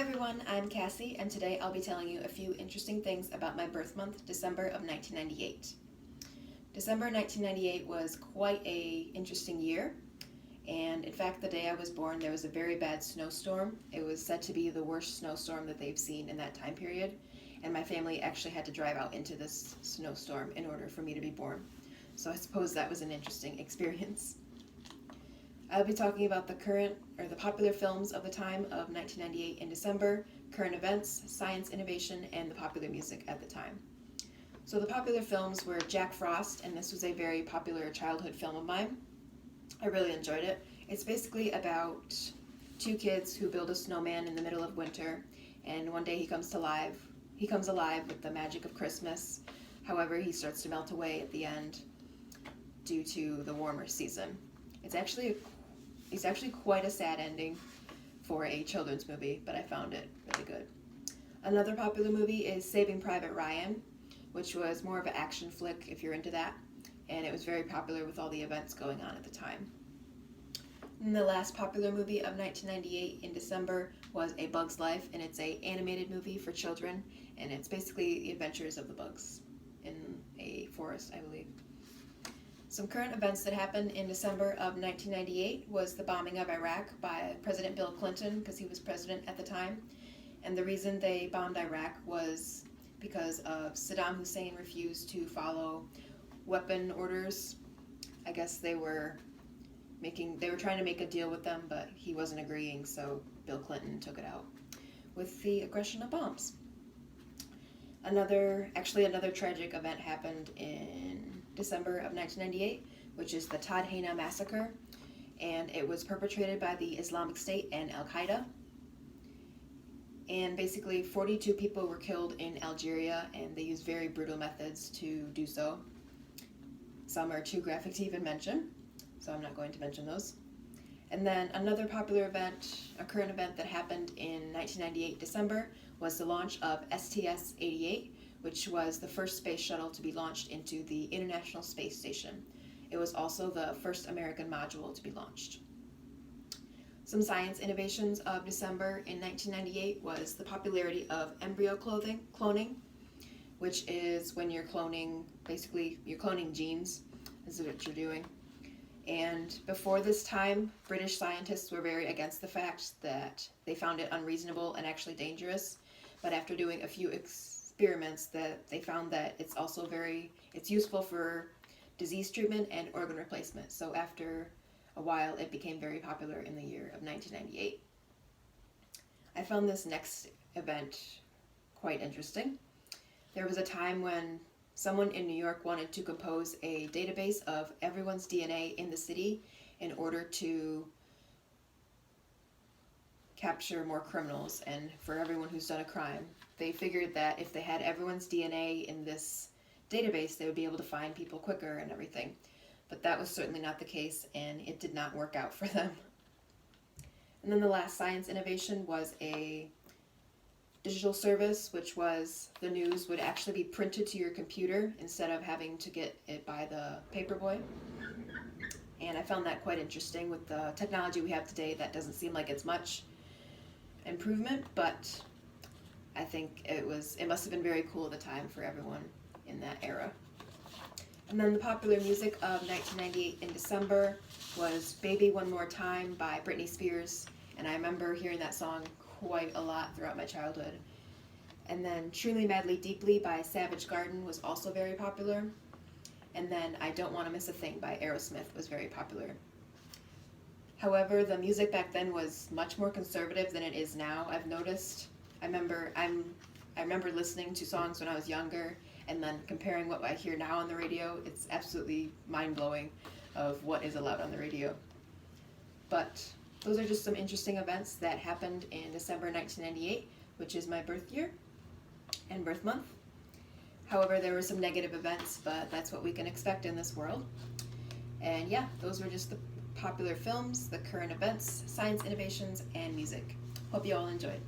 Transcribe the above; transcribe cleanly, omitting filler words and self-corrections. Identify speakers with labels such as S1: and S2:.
S1: everyone, I'm Cassie, and today I'll be telling you a few interesting things about my birth month, December of 1998. December 1998 was quite a interesting year, and in fact the day I was born there was a very bad snowstorm. It was said to be the worst snowstorm that they've seen in that time period, and my family actually had to drive out into this snowstorm in order for me to be born. So I suppose that was an interesting experience. I'll be talking about the popular films of the time of 1998 in December, current events, science innovation, and the popular music at the time. So the popular films were Jack Frost, and this was a very popular childhood film of mine. I really enjoyed it. It's basically about two kids who build a snowman in the middle of winter, and one day he comes alive with the magic of Christmas. However, he starts to melt away at the end due to the warmer season. It's actually quite a sad ending for a children's movie, but I found it really good. Another popular movie is Saving Private Ryan, which was more of an action flick if you're into that, and it was very popular with all the events going on at the time. And the last popular movie of 1998 in December was A Bug's Life, and it's an animated movie for children, and it's basically the adventures of the bugs in a forest, I believe. Some current events that happened in December of 1998 was the bombing of Iraq by President Bill Clinton, because he was president at the time. And the reason they bombed Iraq was because of Saddam Hussein refused to follow weapon orders. I guess they were trying to make a deal with them, but he wasn't agreeing, so Bill Clinton took it out with the aggression of bombs. Another tragic event happened in December of 1998, which is the Todd Hayna massacre, and it was perpetrated by the Islamic State and Al-Qaeda. And basically 42 people were killed in Algeria, and they used very brutal methods to do so. Some are too graphic to even mention, so I'm not going to mention those. And then another popular event, a current event that happened in 1998 December, was the launch of STS-88, which was the first space shuttle to be launched into the International Space Station. It was also the first American module to be launched. Some science innovations of December in 1998 was the popularity of embryo cloning, which is when you're cloning genes, is what you're doing. And before this time, British scientists were very against the fact that they found it unreasonable and actually dangerous. But after doing a few experiments, that they found that it's useful for disease treatment and organ replacement. So after a while, it became very popular in the year of 1998. I found this next event quite interesting. There was a time when someone in New York wanted to compose a database of everyone's DNA in the city in order to capture more criminals and for everyone who's done a crime. They figured that if they had everyone's DNA in this database, they would be able to find people quicker and everything. But that was certainly not the case, and it did not work out for them. And then the last science innovation was a digital service, which was the news would actually be printed to your computer instead of having to get it by the paperboy. And I found that quite interesting. With the technology we have today, that doesn't seem like it's much improvement, but I think it must have been very cool at the time for everyone in that era. And then the popular music of 1998 in December was Baby One More Time by Britney Spears, and I remember hearing that song quite a lot throughout my childhood. And then Truly Madly Deeply by Savage Garden was also very popular. And then I Don't Want to Miss a Thing by Aerosmith was very popular. However, the music back then was much more conservative than it is now, I've noticed. I remember listening to songs when I was younger, and then comparing what I hear now on the radio, it's absolutely mind-blowing of what is allowed on the radio. But those are just some interesting events that happened in December 1998, which is my birth year and birth month. However, there were some negative events, but that's what we can expect in this world. And yeah, those were just the popular films, the current events, science innovations, and music. Hope you all enjoyed.